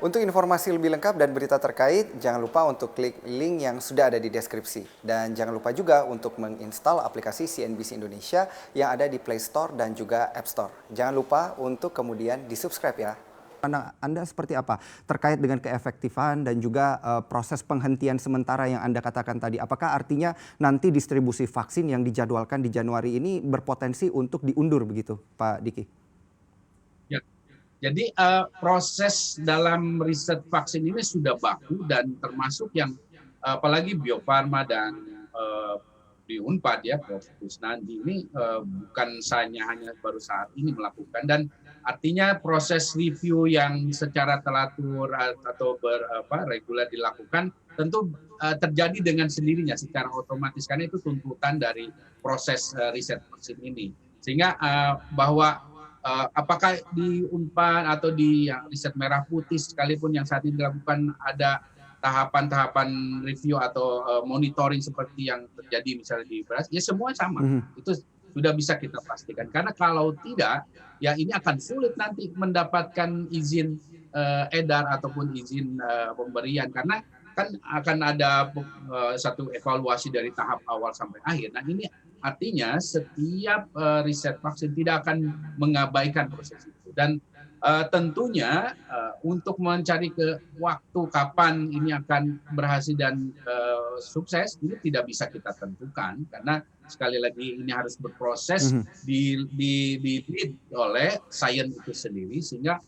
Untuk informasi lebih lengkap dan berita terkait, jangan lupa untuk klik link yang sudah ada di deskripsi. Dan jangan lupa juga untuk menginstal aplikasi CNBC Indonesia yang ada di Play Store dan juga App Store. Jangan lupa untuk kemudian di-subscribe ya. Anda seperti apa terkait dengan keefektifan dan juga proses penghentian sementara yang Anda katakan tadi? Apakah artinya nanti distribusi vaksin yang dijadwalkan di Januari ini berpotensi untuk diundur begitu, Pak Diki? Ya, jadi proses dalam riset vaksin ini sudah baku dan termasuk yang apalagi Bio Farma dan di Unpad ya, Prof. Kusnandi ini bukan hanya baru saat ini melakukan, dan artinya proses review yang secara teratur atau reguler dilakukan tentu terjadi dengan sendirinya secara otomatis karena itu tuntutan dari proses riset vaksin ini. Sehingga bahwa apakah di Unpad atau di riset merah putih sekalipun yang saat ini dilakukan ada tahapan-tahapan review atau monitoring seperti yang terjadi misalnya di Brazil, ya semua sama. Itu sudah bisa kita pastikan. Karena kalau tidak, ya ini akan sulit nanti mendapatkan izin edar ataupun izin pemberian. Karena kan akan ada satu evaluasi dari tahap awal sampai akhir. Nah ini artinya setiap riset vaksin tidak akan mengabaikan proses itu. Dan tentunya untuk mencari ke waktu kapan ini akan berhasil dan sukses ini tidak bisa kita tentukan karena sekali lagi ini harus berproses di lead oleh sains itu sendiri sehingga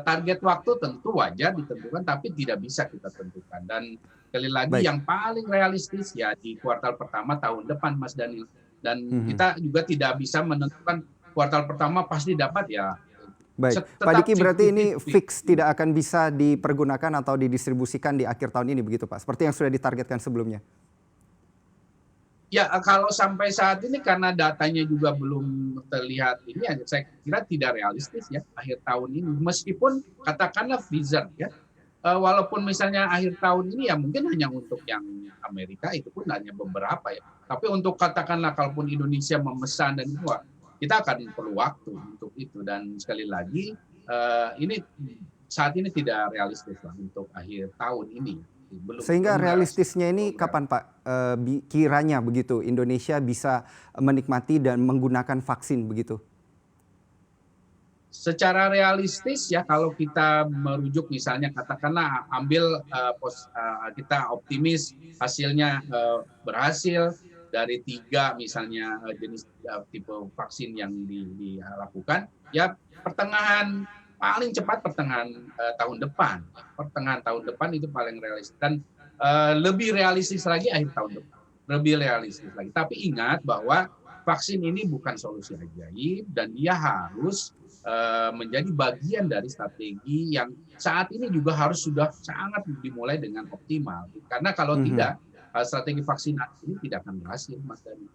target waktu tentu wajar ditentukan tapi tidak bisa kita tentukan dan sekali lagi Baik. yang paling realistis ya di kuartal pertama tahun depan Mas Daniel dan kita juga tidak bisa menentukan kuartal pertama pasti dapat ya. Baik, Pak Tetap Diki berarti ini 50-50. fix tidak akan bisa dipergunakan atau didistribusikan di akhir tahun ini begitu Pak? Seperti yang sudah ditargetkan sebelumnya. Ya kalau sampai saat ini karena datanya juga belum terlihat ini ya saya kira tidak realistis ya akhir tahun ini. Meskipun katakanlah Pfizer ya, walaupun misalnya akhir tahun ini ya mungkin hanya untuk yang Amerika itu pun hanya beberapa ya. Tapi untuk katakanlah kalaupun Indonesia memesan dan itu kita akan perlu waktu untuk itu dan sekali lagi ini saat ini tidak realistis lah untuk akhir tahun ini. Sehingga realistisnya ini kapan Pak kiranya begitu Indonesia bisa menikmati dan menggunakan vaksin begitu? Secara realistis ya kalau kita merujuk misalnya katakanlah ambil kita optimis hasilnya berhasil dari 3 misalnya jenis tipe vaksin yang dilakukan ya pertengahan paling cepat pertengahan tahun depan. Pertengahan tahun depan itu paling realistis dan lebih realistis lagi akhir tahun depan. Lebih realistis lagi. Tapi ingat bahwa vaksin ini bukan solusi ajaib dan dia harus menjadi bagian dari strategi yang saat ini juga harus sudah sangat dimulai dengan optimal. Karena kalau tidak, strategi vaksinasi ini tidak akan berhasil, Mas Dani.